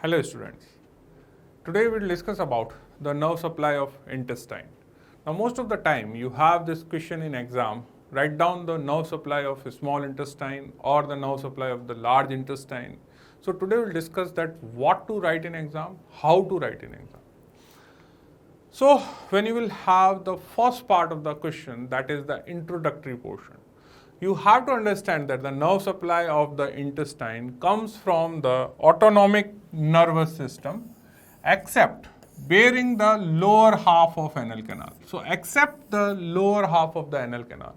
Hello students. Today we will discuss about the nerve supply of intestine. Now most of the time you have this question in exam, write down the nerve supply of a small intestine or the nerve supply of the large intestine. So today we will discuss that what to write in exam, how to write in exam. So when you will have the first part of the question, that is the introductory portion, you have to understand that the nerve supply of the intestine comes from the autonomic nervous system except bearing the lower half of anal canal. So except the lower half of the anal canal.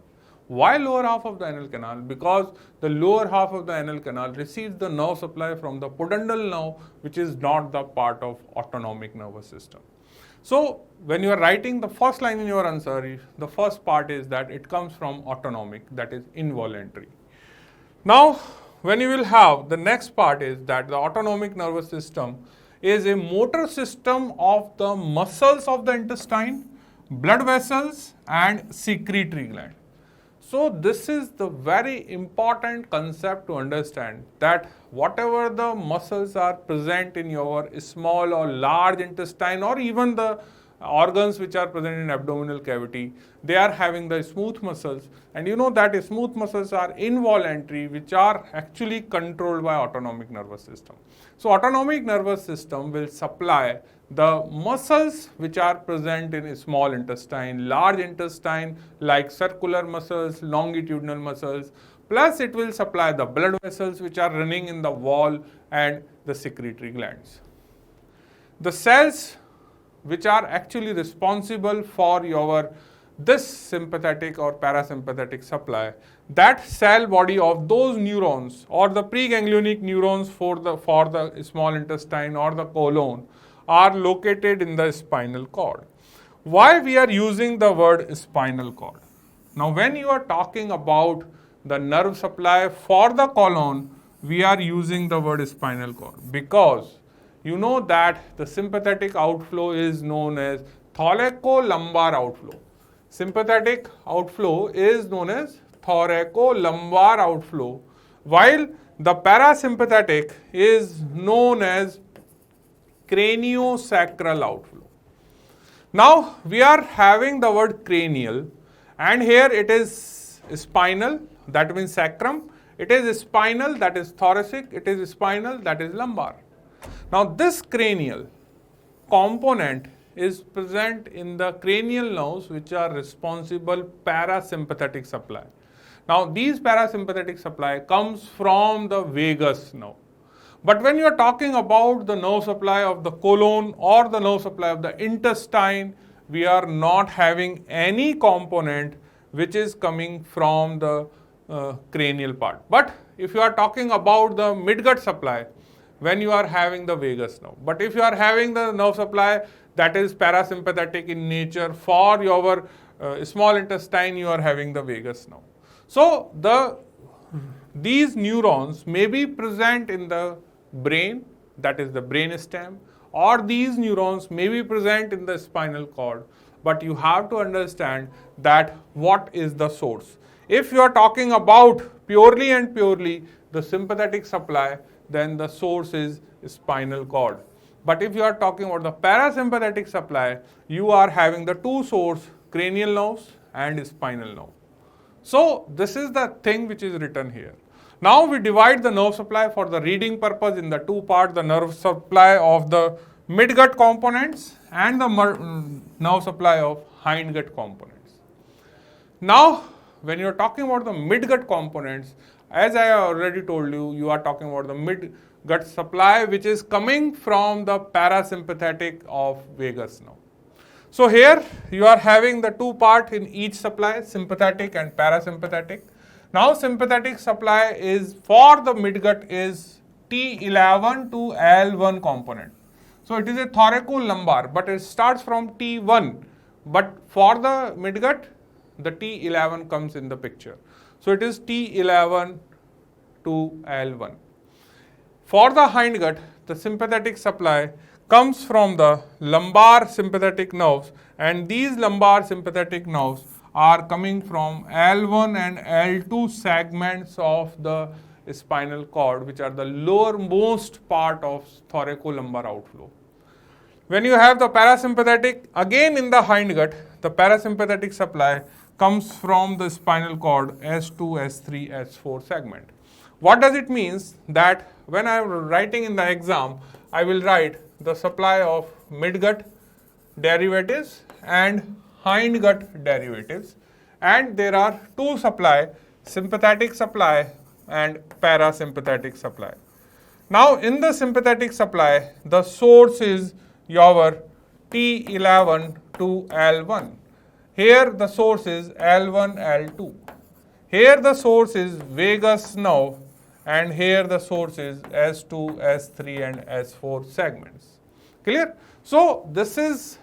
Why lower half of the anal canal? Because the lower half of the anal canal receives the nerve supply from the pudendal nerve, which is not the part of autonomic nervous system. So when you are writing the first line in your answer, the first part is that it comes from autonomic, that is involuntary. Now when you will have the next part is that the autonomic nervous system is a motor system of the muscles of the intestine, blood vessels and secretory gland. So this is the very important concept to understand, that whatever the muscles are present in your small or large intestine, or even the organs which are present in abdominal cavity, they are having the smooth muscles, and you know that smooth muscles are involuntary, which are actually controlled by autonomic nervous system. So autonomic nervous system will supply the muscles which are present in small intestine, large intestine, like circular muscles, longitudinal muscles, plus it will supply the blood vessels which are running in the wall and the secretory glands. The cells which are actually responsible for your this sympathetic or parasympathetic supply, that cell body of those neurons or the preganglionic neurons for the small intestine or the colon are located in the spinal cord. Why we are using the word spinal cord? Now when you are talking about the nerve supply for the colon, we are using the word spinal cord because you know that the sympathetic outflow is known as thoracolumbar outflow. Sympathetic outflow is known as thoracolumbar outflow, while the parasympathetic is known as craniosacral outflow. Now we are having the word cranial, and here it is spinal, that means sacrum, it is spinal, that is thoracic, it is spinal, that is lumbar. Now this cranial component is present in the cranial nerves which are responsible parasympathetic supply. Now these parasympathetic supply comes from the vagus nerve. But when you are talking about the nerve supply of the colon or the nerve supply of the intestine, we are not having any component which is coming from the cranial part. But if you are talking about the midgut supply, when you are having the vagus nerve. But if you are having the nerve supply that is parasympathetic in nature for your small intestine, you are having the vagus nerve. So these neurons may be present in the brain, that is the brain stem, or these neurons may be present in the spinal cord, but you have to understand that what is the source. If you are talking about purely and purely the sympathetic supply, then the source is spinal cord. But if you are talking about the parasympathetic supply, you are having the two sources, cranial nerves and spinal nerve. So this is the thing which is written here. Now we divide the nerve supply for the reading purpose in the two parts, the nerve supply of the midgut components and the nerve supply of hindgut components. Now when you are talking about the midgut components, as I already told you, you are talking about the midgut supply which is coming from the parasympathetic of vagus nerve. So here you are having the two parts in each supply, sympathetic and parasympathetic. Now sympathetic supply is for the midgut is T11 to L1 component. So it is a thoracolumbar, but it starts from T1. But for the midgut, the T11 comes in the picture. So it is T11 to L1. For the hindgut, the sympathetic supply comes from the lumbar sympathetic nerves, and these lumbar sympathetic nerves are coming from L1 and L2 segments of the spinal cord, which are the lowermost part of thoracolumbar outflow. When you have the parasympathetic, again in the hindgut, the parasympathetic supply comes from the spinal cord S2, S3, S4 segment. What does it mean? That when I am writing in the exam, I will write the supply of midgut derivatives and hindgut derivatives, and there are two supply, sympathetic supply and parasympathetic supply. Now in the sympathetic supply, the source is your T11 to L1. Here the source is L1, L2. Here the source is vagus nerve, and here the source is S2, S3 and S4 segments. Clear? So this is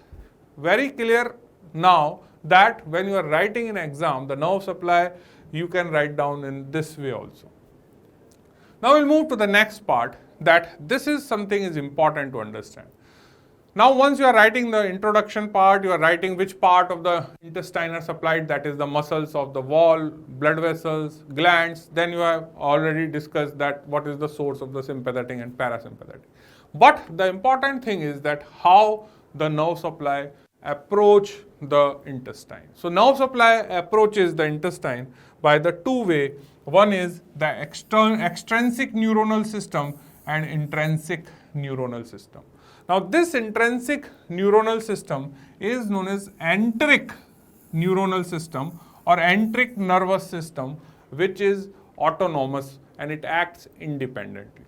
very clear now that when you are writing in exam, the nerve supply you can write down in this way also. Now we'll move to the next part, that this is something is important to understand. Now once you are writing the introduction part, you are writing which part of the intestine are supplied, that is the muscles of the wall, blood vessels, glands. Then you have already discussed that what is the source of the sympathetic and parasympathetic. But the important thing is that how the nerve supply approach the intestine. So nerve supply approaches the intestine by the two way. One is the extrinsic neuronal system and intrinsic neuronal system. Now this intrinsic neuronal system is known as enteric neuronal system or enteric nervous system, which is autonomous and it acts independently.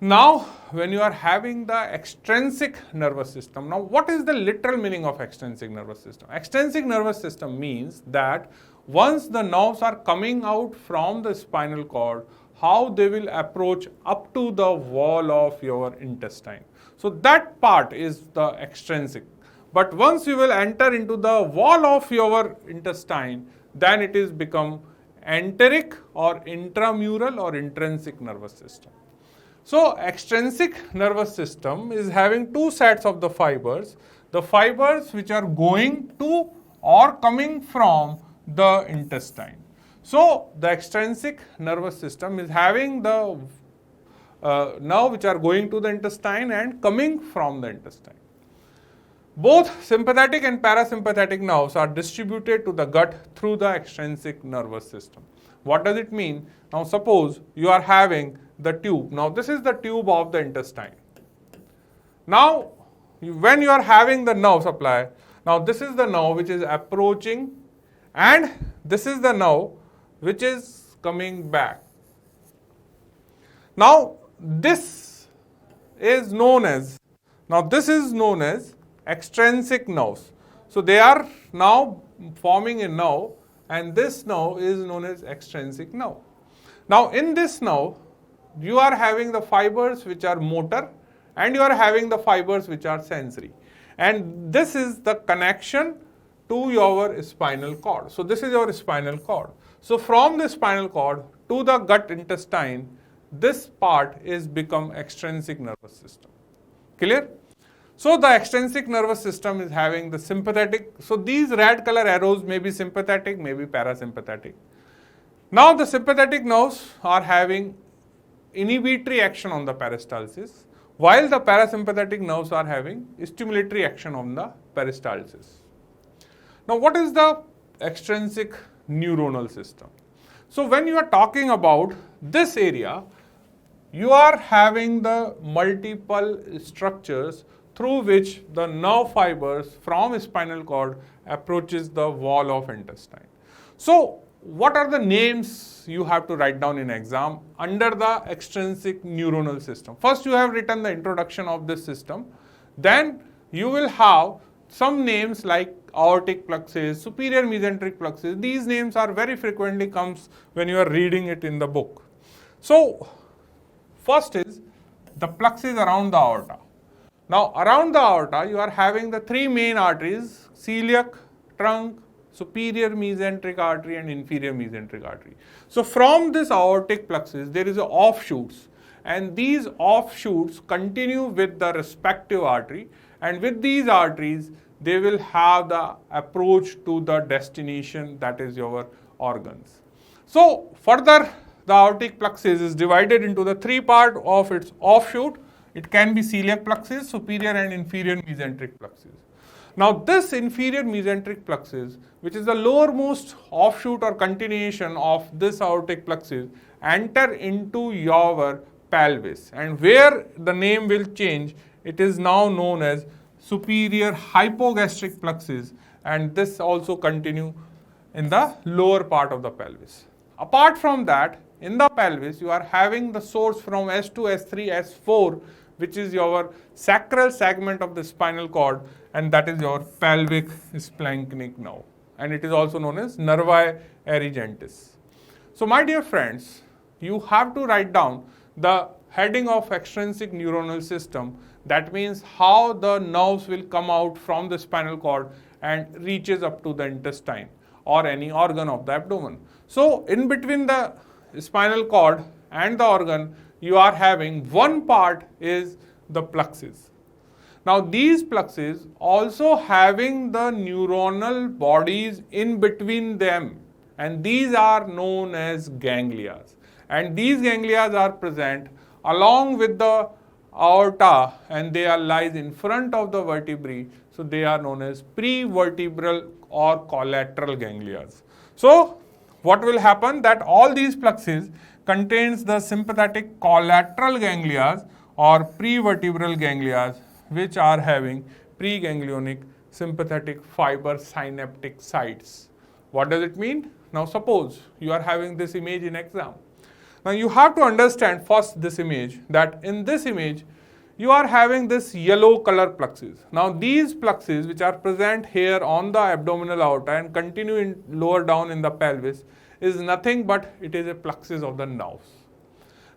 Now when you are having the extrinsic nervous system, now what is the literal meaning of extrinsic nervous system? Extrinsic nervous system means that once the nerves are coming out from the spinal cord, how they will approach up to the wall of your intestine. So that part is the extrinsic. But once you will enter into the wall of your intestine, then it is become enteric or intramural or intrinsic nervous system. So extrinsic nervous system is having two sets of the fibers which are going to or coming from the intestine. So the extrinsic nervous system is having the nerve which are going to the intestine and coming from the intestine. Both sympathetic and parasympathetic nerves are distributed to the gut through the extrinsic nervous system. What does it mean? Now suppose you are having the tube. Now this is the tube of the intestine. Now when you are having the nerve supply, now this is the nerve which is approaching and this is the nerve which is coming back. Now this is known as extrinsic nerves. So they are now forming a nerve, and this nerve is known as extrinsic nerve. Now in this nerve you are having the fibers which are motor and you are having the fibers which are sensory, and this is the connection to your spinal cord. So this is your spinal cord. So from the spinal cord to the gut intestine, this part is become extrinsic nervous system. Clear? So the extrinsic nervous system is having the sympathetic. So these red color arrows may be sympathetic, may be parasympathetic. Now the sympathetic nerves are having inhibitory action on the peristalsis, while the parasympathetic nerves are having stimulatory action on the peristalsis. Now what is the extrinsic neuronal system? So when you are talking about this area, you are having the multiple structures through which the nerve fibers from spinal cord approaches the wall of intestine. So what are the names you have to write down in exam under the extrinsic neuronal system? First you have written the introduction of this system, then you will have some names like aortic plexus, superior mesenteric plexus. These names are very frequently comes when you are reading it in the book. So first is the plexus around the aorta. Now around the aorta you are having the three main arteries: celiac, trunk, superior mesenteric artery and inferior mesenteric artery. So from this aortic plexus there is a offshoots, and these offshoots continue with the respective artery, and with these arteries they will have the approach to the destination, that is your organs. So further the aortic plexus is divided into the three parts of its offshoot. It can be celiac plexus, superior and inferior mesenteric plexus. Now this inferior mesenteric plexus, which is the lowermost offshoot or continuation of this aortic plexus, enter into your pelvis, and where the name will change, it is now known as superior hypogastric plexus, and this also continue in the lower part of the pelvis. Apart from that, in the pelvis you are having the source from S2, S3, S4, which is your sacral segment of the spinal cord, and that is your pelvic splanchnic nerve, and it is also known as nervi erigentis. So my dear friends, you have to write down the heading of extrinsic neuronal system. That means how the nerves will come out from the spinal cord and reaches up to the intestine or any organ of the abdomen. So in between the spinal cord and the organ, you are having one part is the plexus. Now these plexes also having the neuronal bodies in between them, and these are known as ganglia. And these ganglia are present along with the aorta, and they are lies in front of the vertebrae, so they are known as prevertebral or collateral ganglia. So what will happen, that all these plexes contains the sympathetic collateral ganglia or prevertebral ganglia, which are having preganglionic sympathetic fiber synaptic sites. What does it mean? Now suppose you are having this image in exam. Now you have to understand first this image, that in this image you are having this yellow color plexus. Now these plexus which are present here on the abdominal aorta and continue in lower down in the pelvis is nothing but it is a plexus of the nerves.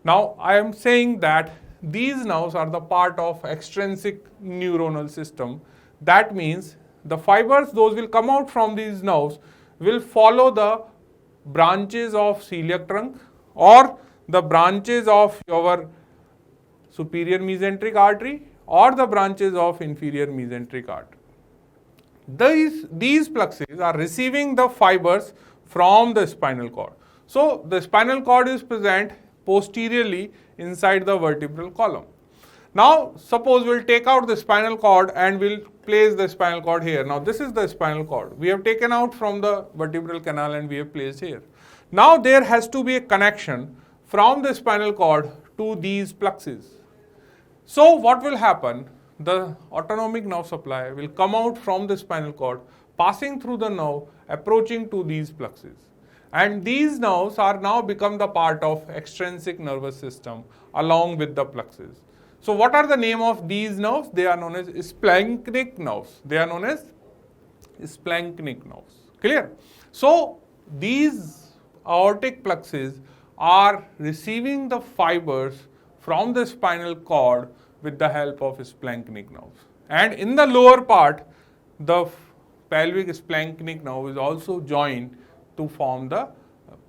Now I am saying that these nerves are the part of extrinsic neuronal system. That means the fibers those will come out from these nerves will follow the branches of celiac trunk or the branches of your superior mesenteric artery or the branches of inferior mesenteric artery. These plexes are receiving the fibers from the spinal cord. So the spinal cord is present posteriorly inside the vertebral column. Now suppose we'll take out the spinal cord and we'll place the spinal cord here. Now this is the spinal cord. We have taken out from the vertebral canal and we have placed here. Now there has to be a connection from the spinal cord to these plexes. So what will happen? The autonomic nerve supply will come out from the spinal cord, passing through the nerve, approaching to these plexes. And these nerves are now become the part of extrinsic nervous system along with the plexus. So what are the name of these nerves? They are known as splanchnic nerves. They are known as splanchnic nerves. Clear? So these aortic plexes are receiving the fibers from the spinal cord with the help of splanchnic nerves. And in the lower part, the pelvic splanchnic nerve is also joined to form the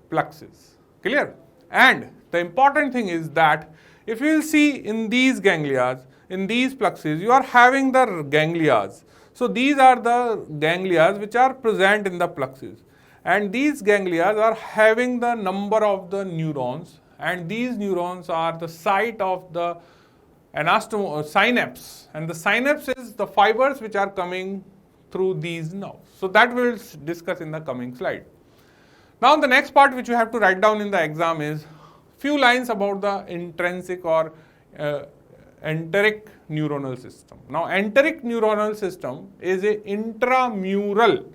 plexus. Clear? And the important thing is that if you will see in these ganglia, in these plexes, you are having the ganglia. So these are the ganglia which are present in the plexus. And these ganglia are having the number of the neurons, and these neurons are the site of the synapse, and the synapse is the fibers which are coming through these nerves. So that we will discuss in the coming slide. Now the next part which you have to write down in the exam is few lines about the intrinsic or enteric neuronal system. Now enteric neuronal system is a intramural.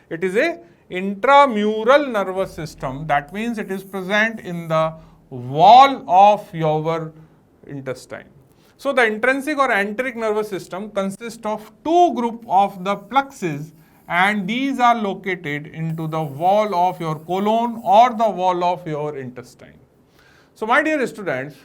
It is a intramural nervous system. That means it is present in the wall of your intestine. So the intrinsic or enteric nervous system consists of two groups of the plexes, and these are located into the wall of your colon or the wall of your intestine. So my dear students,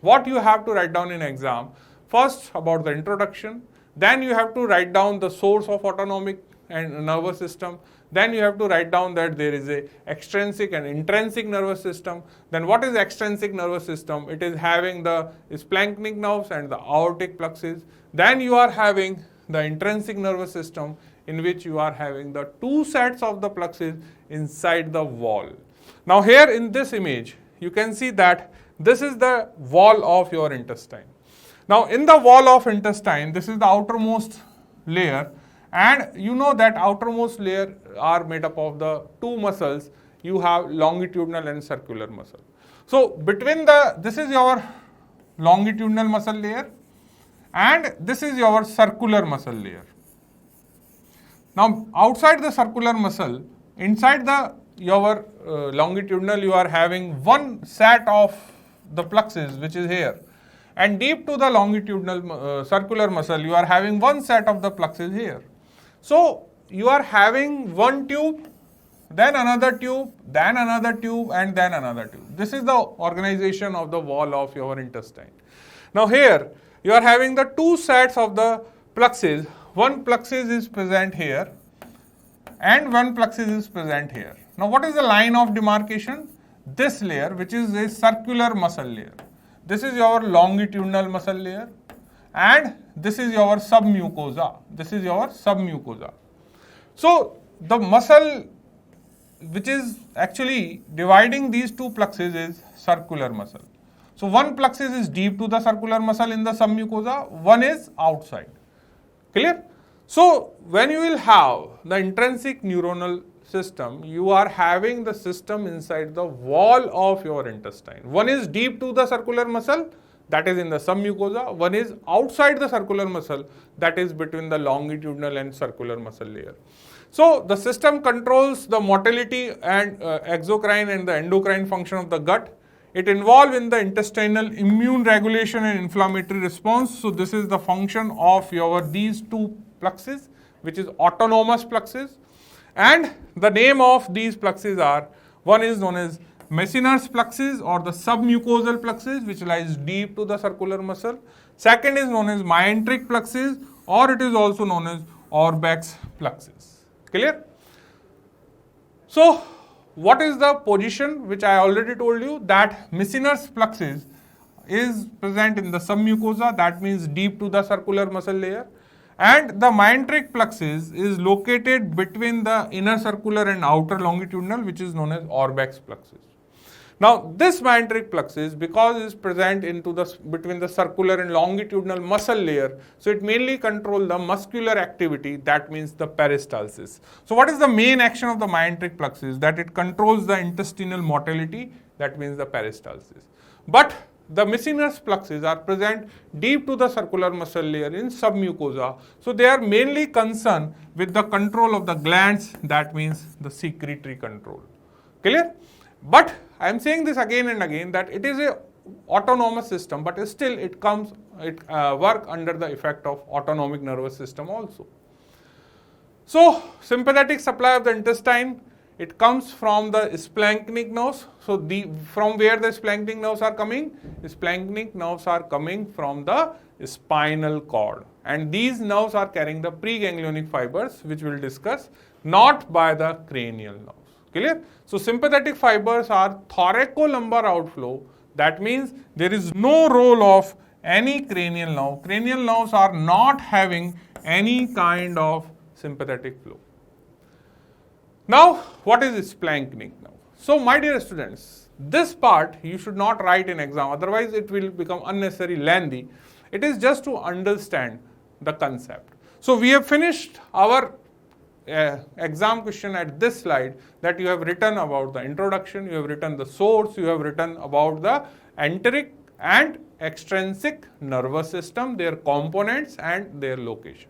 what you have to write down in exam, first about the introduction, then you have to write down the source of autonomic and nervous system, then you have to write down that there is a extrinsic and intrinsic nervous system. Then what is extrinsic nervous system? It is having the splanchnic nerves and the aortic plexus. Then you are having the intrinsic nervous system, in which you are having the two sets of the plexus inside the wall. Now here in this image, you can see that this is the wall of your intestine. Now in the wall of intestine, this is the outermost layer, and you know that outermost layer are made up of the two muscles. You have longitudinal and circular muscle. So between this is your longitudinal muscle layer and this is your circular muscle layer. Now outside the circular muscle, inside your longitudinal, you are having one set of the plexus which is here, and deep to the longitudinal circular muscle, you are having one set of the plexus here. So you are having one tube, then another tube, then another tube, and then another tube. This is the organization of the wall of your intestine. Now here you are having the two sets of the plexus. One plexus is present here and one plexus is present here. Now what is the line of demarcation? This layer, which is a circular muscle layer. This is your longitudinal muscle layer and this is your submucosa. This is your submucosa. So the muscle which is actually dividing these two plexuses is circular muscle. So one plexus is deep to the circular muscle in the submucosa, one is outside. Clear? So when you will have the intrinsic neuronal system, you are having the system inside the wall of your intestine. One is deep to the circular muscle, that is in the submucosa. One is outside the circular muscle, that is between the longitudinal and circular muscle layer. So the system controls the motility and exocrine and the endocrine function of the gut. It involves in the intestinal immune regulation and inflammatory response. So this is the function of these two plexus, which is autonomous plexus. And the name of these plexus are, one is known as messiner's plexus or the submucosal plexus, which lies deep to the circular muscle. Second is known as enteric plexus, or it is also known as Auerbach's plexus. Clear? So what is the position, which I already told you, that messiner's plexus is present in the submucosa, that means deep to the circular muscle layer, and the enteric plexus is located between the inner circular and outer longitudinal, which is known as Auerbach's plexus. Now this enteric plexus, because it is present between the circular and longitudinal muscle layer, so it mainly controls the muscular activity, that means the peristalsis. So what is the main action of the enteric plexus? That it controls the intestinal motility, that means the peristalsis. But the messiner's plexus are present deep to the circular muscle layer in submucosa, so they are mainly concerned with the control of the glands, that means the secretory control. Clear? But I am saying this again and again that it is a autonomous system, but still it work under the effect of autonomic nervous system also. So sympathetic supply of the intestine, it comes from the splanchnic nerves. So from where the splanchnic nerves are coming? Splanchnic nerves are coming from the spinal cord, and these nerves are carrying the preganglionic fibers, which we will discuss, not by the cranial nerves. Clear? So sympathetic fibers are thoracolumbar outflow. That means there is no role of any cranial nerve. Cranial nerves are not having any kind of sympathetic flow. Now, what is splanchnic nerve? So, my dear students, this part you should not write in exam, otherwise it will become unnecessarily lengthy. It is just to understand the concept. So, we have finished our exam question at this slide, that you have written about the introduction, you have written the source, you have written about the enteric and extrinsic nervous system, their components and their location.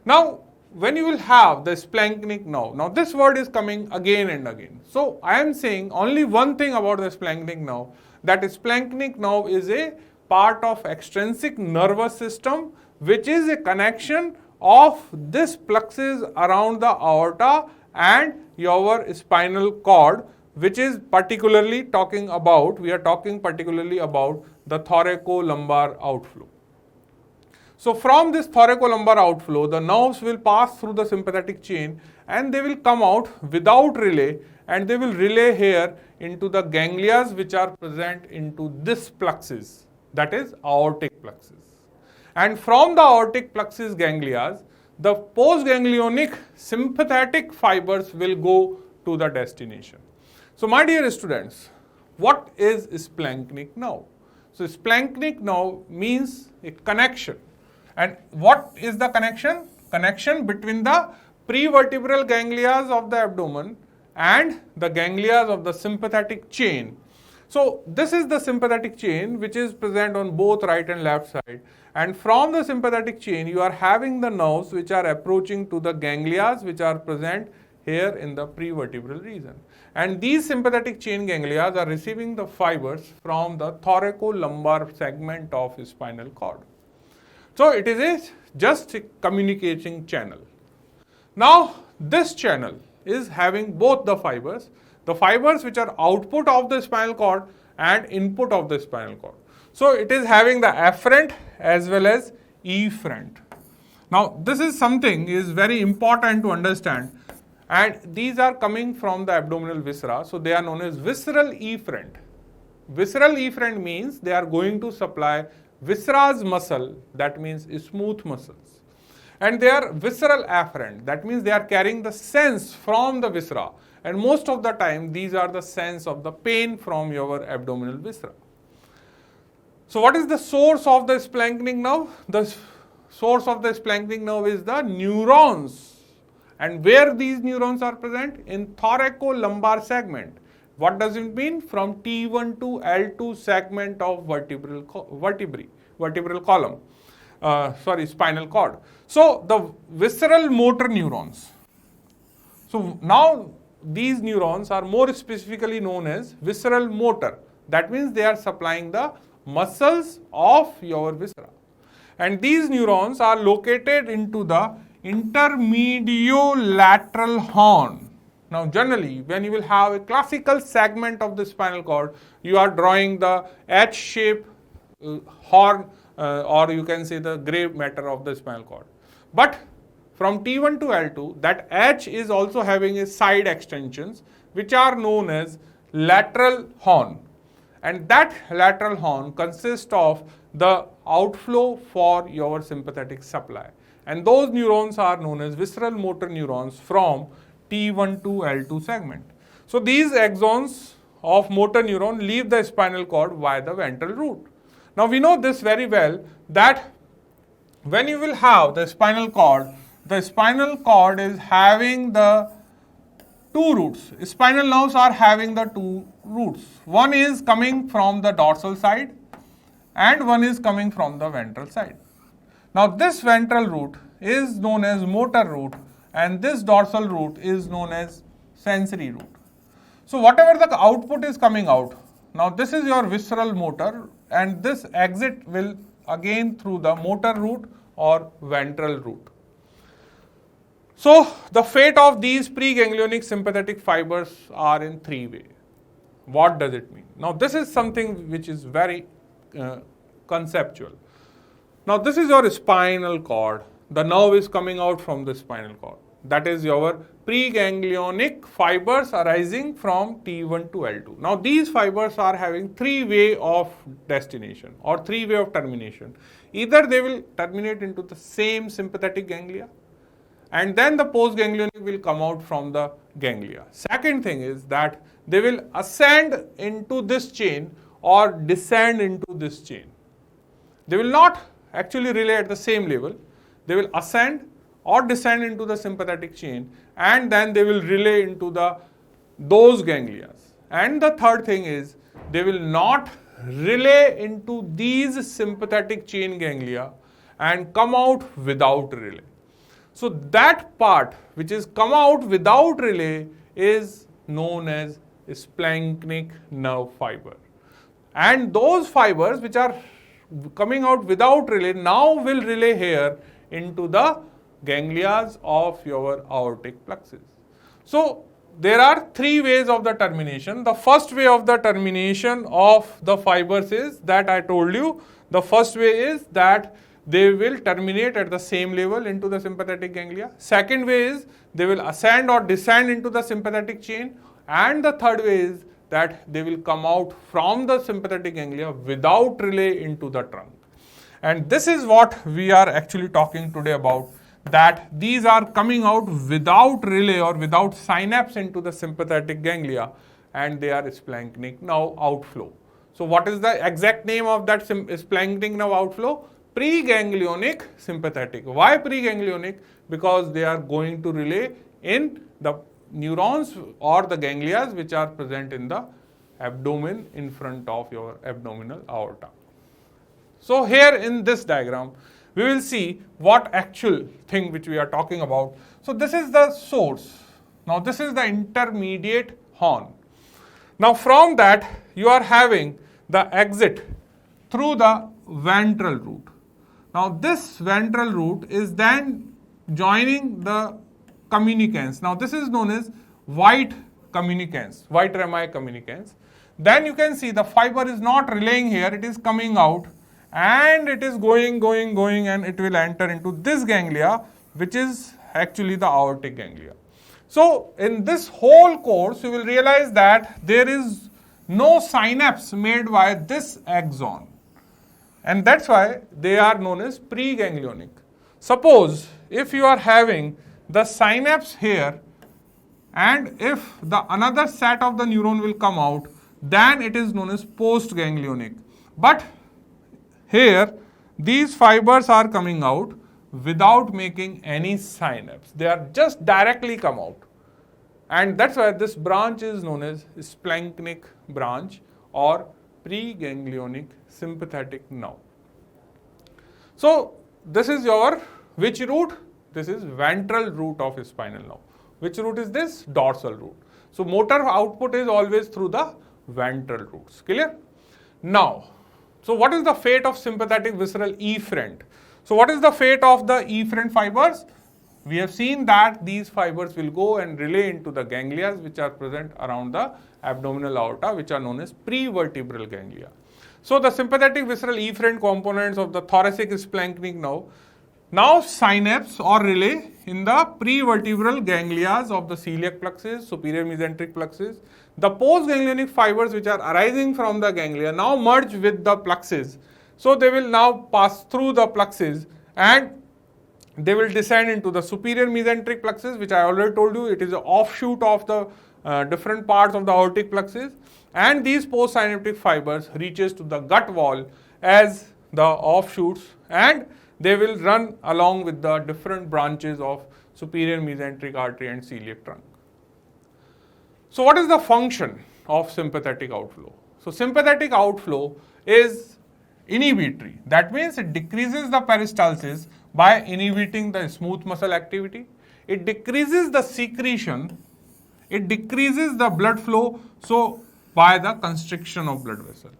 Now, when you will have the splanchnic nerve, now this word is coming again and again. So I am saying only one thing about the splanchnic nerve, that splanchnic nerve is a part of extrinsic nervous system, which is a connection of this plexus around the aorta and your spinal cord, which is particularly we are talking particularly about the thoracolumbar outflow. So from this thoracolumbar outflow, the nerves will pass through the sympathetic chain and they will come out without relay, and they will relay here into the ganglia which are present into this plexus, that is aortic plexus. And from the aortic plexus ganglia, the postganglionic sympathetic fibers will go to the destination. So my dear students, what is splanchnic nerve? So splanchnic nerve means a connection. And what is the connection? Connection between the prevertebral ganglia of the abdomen and the ganglia of the sympathetic chain. So this is the sympathetic chain which is present on both right and left side, and from the sympathetic chain you are having the nerves which are approaching to the ganglia which are present here in the prevertebral region. And these sympathetic chain ganglia are receiving the fibers from the thoracolumbar segment of spinal cord. So it is just a communicating channel. Now this channel is having both the fibers which are output of the spinal cord and input of the spinal cord. So it is having the afferent as well as efferent. Now this is something is very important to understand, and these are coming from the abdominal viscera, so they are known as visceral efferent. Visceral efferent means they are going to supply viscera's muscle, that means smooth muscles. And they are visceral afferent, that means they are carrying the sense from the viscera, and most of the time these are the sense of the pain from your abdominal viscera. So what is the source of the splanchnic nerve? The source of the splanchnic nerve is the neurons. And where these neurons are present? In thoracolumbar segment. What does it mean? From T1 to L2 segment of vertebral column. Spinal cord. So the visceral motor neurons. So now these neurons are more specifically known as visceral motor. That means they are supplying the muscles of your viscera. And these neurons are located into the intermediolateral horn. Now generally when you will have a classical segment of the spinal cord, you are drawing the H-shaped horn or you can say the gray matter of the spinal cord. But from T1 to L2, that H is also having a side extensions which are known as lateral horn. And that lateral horn consists of the outflow for your sympathetic supply. And those neurons are known as visceral motor neurons from T1 to L2 segment. So these axons of motor neuron leave the spinal cord via the ventral root. Now we know this very well that when you will have the spinal cord is having the two roots. Spinal nerves are having the two roots. One is coming from the dorsal side and one is coming from the ventral side. Now this ventral root is known as motor root and this dorsal root is known as sensory root. So whatever the output is coming out, now this is your visceral motor and this exit will again through the motor root or ventral root. So the fate of these preganglionic sympathetic fibers are in three ways. What does it mean? Now this is something which is very conceptual. Now this is your spinal cord. The nerve is coming out from the spinal cord. That is your preganglionic fibers arising from T1 to L2. Now these fibers are having three way of destination or three way of termination. Either they will terminate into the same sympathetic ganglia, and then the postganglionic will come out from the ganglia. Second thing is that they will ascend into this chain or descend into this chain. They will not actually relay at the same level. They will ascend or descend into the sympathetic chain and then they will relay into those ganglia. And the third thing is they will not relay into these sympathetic chain ganglia and come out without relay. So that part which is come out without relay is known as splanchnic nerve fiber. And those fibers which are coming out without relay now will relay here into the ganglia of your aortic plexus. So there are three ways of the termination. The first way of the termination of the fibers is that I told you. The first way is that they will terminate at the same level into the sympathetic ganglia. Second way is they will ascend or descend into the sympathetic chain. And the third way is that they will come out from the sympathetic ganglia without relay into the trunk. And this is what we are actually talking today about, that these are coming out without relay or without synapse into the sympathetic ganglia, and they are splanchnic nerve outflow. So what is the exact name of that splanchnic nerve outflow? Preganglionic sympathetic. Why preganglionic? Because they are going to relay in the neurons or the ganglias which are present in the abdomen in front of your abdominal aorta. So here in this diagram, we will see what actual thing which we are talking about. So this is the source. Now this is the intermediate horn. Now from that you are having the exit through the ventral root. Now this ventral root is then joining the communicants. Now this is known as white communicants, white rami communicants. Then you can see the fiber is not relaying here, it is coming out and it is going and it will enter into this ganglia, which is actually the aortic ganglia. So in this whole course you will realize that there is no synapse made by this axon, and that's why they are known as preganglionic. Suppose if you are having the synapse here and if the another set of the neuron will come out, then it is known as postganglionic. But here these fibers are coming out without making any synapse. They are just directly come out. And that's why this branch is known as splanchnic branch or preganglionic sympathetic nerve. So this is your which root? This is ventral root of spinal nerve. Which root is this? Dorsal root. So motor output is always through the ventral roots. Clear? Now, so what is the fate of sympathetic visceral efferent? So what is the fate of the efferent fibers? We have seen that these fibers will go and relay into the ganglia which are present around the abdominal aorta, which are known as prevertebral ganglia. So the sympathetic visceral efferent components of the thoracic splanchnic nerve now synapse or relay in the prevertebral ganglia of the celiac plexus, superior mesenteric plexus. The postganglionic fibers which are arising from the ganglia now merge with the plexus. So they will now pass through the plexus and they will descend into the superior mesenteric plexus, which I already told you, it is an offshoot of the different parts of the aortic plexus, and these postsynaptic fibers reaches to the gut wall as the offshoots, and they will run along with the different branches of superior mesenteric artery and celiac trunk. So what is the function of sympathetic outflow? So sympathetic outflow is inhibitory. That means it decreases the peristalsis by inhibiting the smooth muscle activity. It decreases the secretion. It decreases the blood flow, so by the constriction of blood vessel.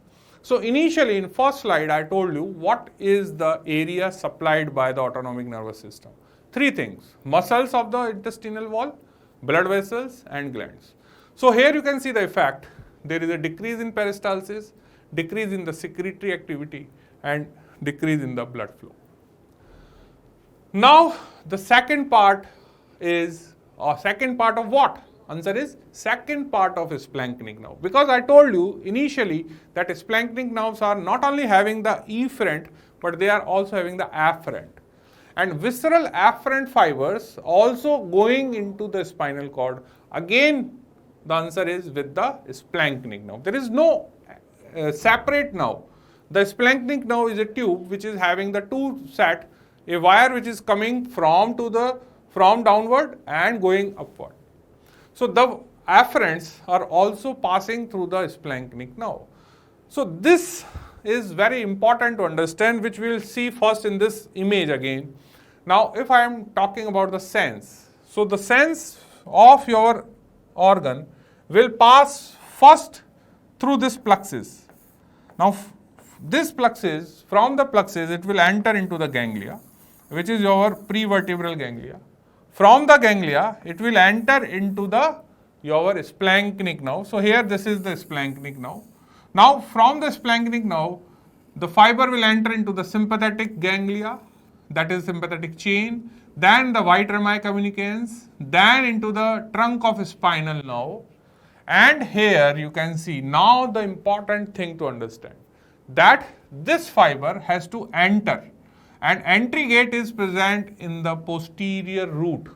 So initially in first slide I told you what is the area supplied by the autonomic nervous system. Three things: muscles of the intestinal wall, blood vessels and glands. So here you can see the effect. There is a decrease in peristalsis, decrease in the secretory activity and decrease in the blood flow. Now the second part is, second part of what? Answer is second part of splanchnic nerve. Because I told you initially that splanchnic nerves are not only having the efferent, but they are also having the afferent. And visceral afferent fibers also going into the spinal cord. Again, the answer is with the splanchnic nerve. There is no separate nerve. The splanchnic nerve is a tube which is having the two set, a wire which is coming from downward and going upward. So the afferents are also passing through the splanchnic nerve. So this is very important to understand, which we will see first in this image again. Now if I am talking about the sense, so the sense of your organ will pass first through this plexus. Now this plexus, from the plexus it will enter into the ganglia, which is your prevertebral ganglia. From the ganglia it will enter into your splanchnic nerve. So here this is the splanchnic nerve. Now from the splanchnic nerve the fiber will enter into the sympathetic ganglia, that is sympathetic chain, then the white rami communicants, then into the trunk of spinal nerve. And here you can see now the important thing to understand, that this fiber has to enter, and entry gate is present in the posterior root.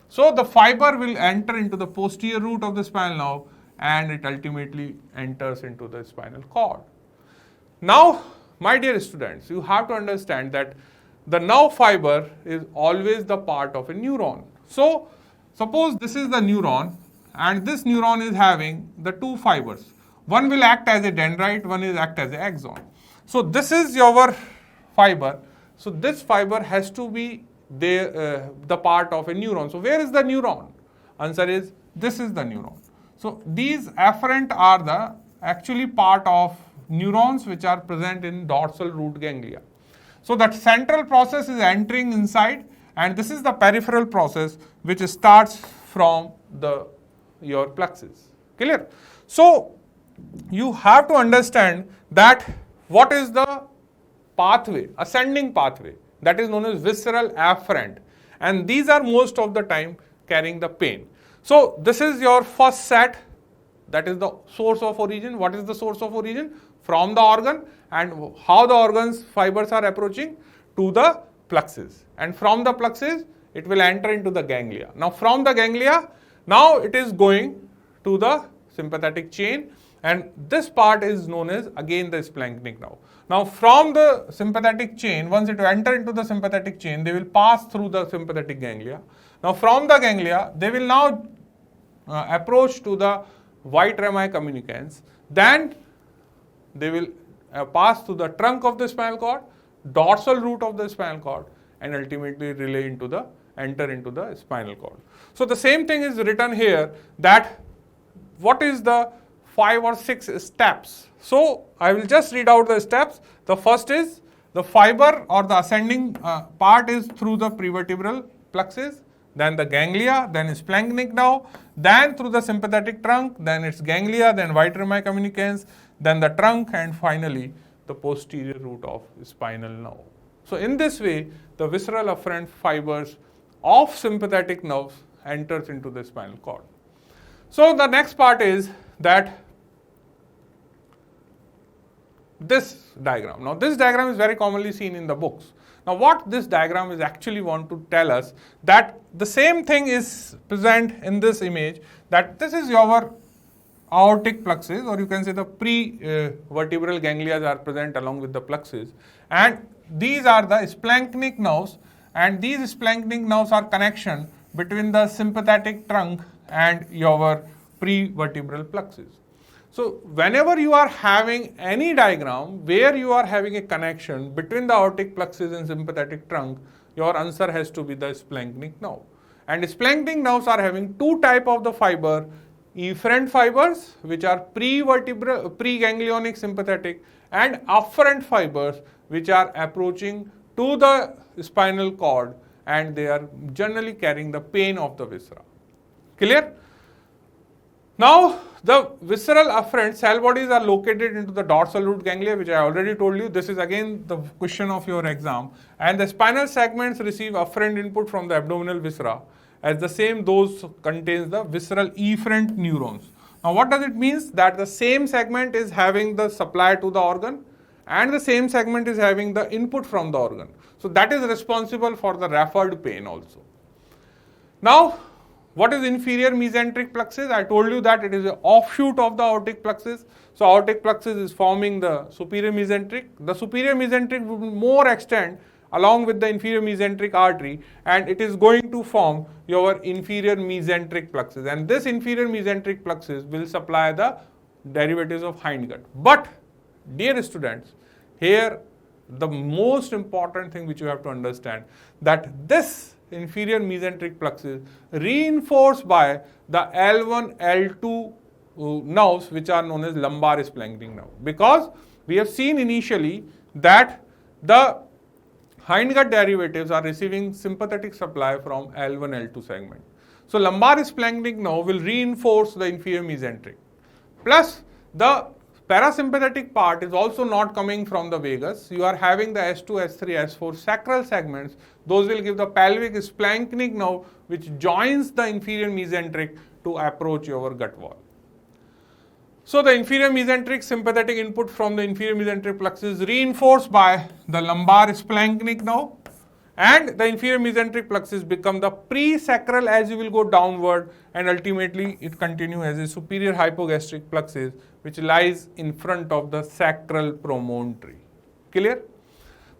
So the fiber will enter into the posterior root of the spinal nerve and it ultimately enters into the spinal cord. Now, my dear students, you have to understand that the nerve fiber is always the part of a neuron. So, suppose this is the neuron and this neuron is having the two fibers. One will act as a dendrite, one will act as an axon. So, this is your fiber. So, this fiber has to be the part of a neuron. So, where is the neuron? Answer is, this is the neuron. So, these afferent are the actually part of neurons which are present in dorsal root ganglia. So, that central process is entering inside, and this is the peripheral process which starts from your plexus. Clear? So, you have to understand that what is the pathway, ascending pathway, that is known as visceral afferent, and these are most of the time carrying the pain. So, this is your first set, that is the source of origin. What is the source of origin? From the organ, and how the organ's fibers are approaching to the plexus, and from the plexus it will enter into the ganglia. Now, from the ganglia, now it is going to the sympathetic chain, and this part is known as again the splanchnic nerve. Now, from the sympathetic chain, once it will enter into the sympathetic chain, they will pass through the sympathetic ganglia. Now, from the ganglia, they will now approach to the white rami communicans. Then they will pass through the trunk of the spinal cord, dorsal root of the spinal cord, and ultimately enter into the spinal cord. So, the same thing is written here, that what is the 5 or 6 steps. So, I will just read out the steps. The first is the fiber or the ascending part is through the prevertebral plexus, then the ganglia, then splanchnic nerve, then through the sympathetic trunk, then its ganglia, then white rami communicans, then the trunk, and finally the posterior root of spinal nerve. So, in this way, the visceral afferent fibers of sympathetic nerves enters into the spinal cord. So, the next part is that this diagram. Now, this diagram is very commonly seen in the books. Now, what this diagram is actually want to tell us, that the same thing is present in this image, that this is your aortic plexus, or you can say the pre-vertebral ganglia are present along with the plexus, and these are the splanchnic nerves, and these splanchnic nerves are connection between the sympathetic trunk and your pre-vertebral plexus. So, whenever you are having any diagram where you are having a connection between the aortic plexus and sympathetic trunk, your answer has to be the splanchnic nerve. And splanchnic nerves are having two type of the fiber, efferent fibers, which are preganglionic sympathetic, and afferent fibers, which are approaching to the spinal cord, and they are generally carrying the pain of the viscera. Clear? Now, the visceral afferent cell bodies are located into the dorsal root ganglia, which I already told you. This is again the question of your exam. And the spinal segments receive afferent input from the abdominal viscera, as the same those contains the visceral efferent neurons. Now, what does it mean? That the same segment is having the supply to the organ, and the same segment is having the input from the organ. So, that is responsible for the referred pain also. Now, what is inferior mesenteric plexus? I told you that it is an offshoot of the aortic plexus. So, aortic plexus is forming the superior mesenteric. The superior mesenteric will more extend along with the inferior mesenteric artery, and it is going to form your inferior mesenteric plexus. And this inferior mesenteric plexus will supply the derivatives of hindgut. But, dear students, here the most important thing which you have to understand, that this inferior mesenteric plexus reinforced by the L1, L2 nerves, which are known as lumbar splanchnic nerve, because we have seen initially that the hindgut derivatives are receiving sympathetic supply from L1, L2 segment. So, lumbar splanchnic nerve will reinforce the inferior mesenteric, plus the parasympathetic part is also not coming from the vagus. You are having the S2, S3, S4 sacral segments. Those will give the pelvic splanchnic nerve, which joins the inferior mesenteric to approach your gut wall. So, the inferior mesenteric sympathetic input from the inferior mesenteric plexus is reinforced by the lumbar splanchnic nerve, and the inferior mesenteric plexus become the pre-sacral as you will go downward, and ultimately it continues as a superior hypogastric plexus which lies in front of the sacral promontory. Clear?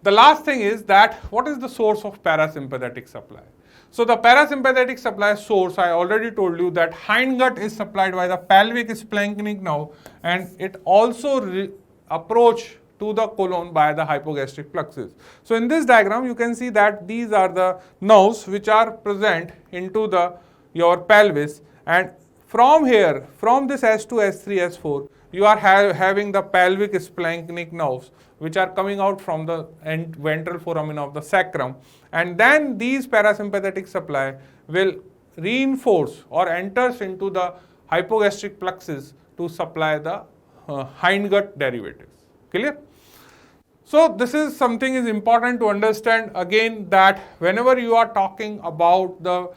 The last thing is that what is the source of parasympathetic supply? So the parasympathetic supply source, I already told you that hindgut is supplied by the pelvic splanchnic nerve, and it also approach to the colon by the hypogastric plexus. So in this diagram you can see that these are the nerves which are present into your pelvis, and from here, from this S2, S3, S4, you are having the pelvic splanchnic nerves which are coming out from the ventral foramina of the sacrum, and then these parasympathetic supply will reinforce or enters into the hypogastric plexus to supply the hindgut derivatives. Clear? So this is something is important to understand again, that whenever you are talking about the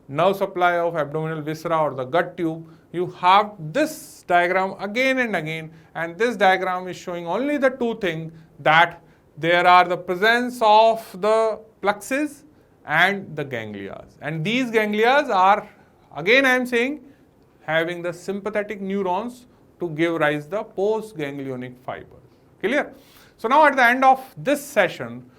nerve supply of abdominal viscera or the gut tube, you have this diagram again and again, and this diagram is showing only the two things, that there are the presence of the plexus and the ganglia, and these ganglia are, again I am saying, having the sympathetic neurons to give rise the postganglionic fibers. Clear? So now at the end of this session,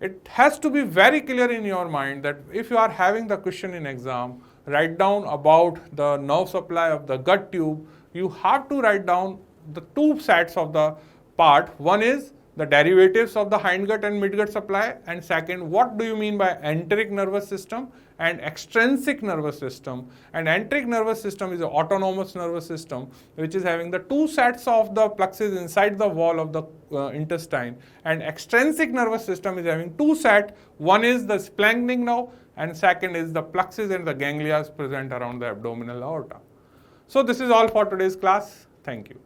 it has to be very clear in your mind that if you are having the question in exam, write down about the nerve supply of the gut tube, you have to write down the two sets of the part. One is the derivatives of the hindgut and midgut supply, and second, what do you mean by enteric nervous system and extrinsic nervous system. And enteric nervous system is an autonomous nervous system which is having the two sets of the plexus inside the wall of the intestine, and extrinsic nervous system is having two sets. One is the splanchnic nerve, and second is the plexus and the ganglia present around the abdominal aorta. So this is all for today's class. Thank you.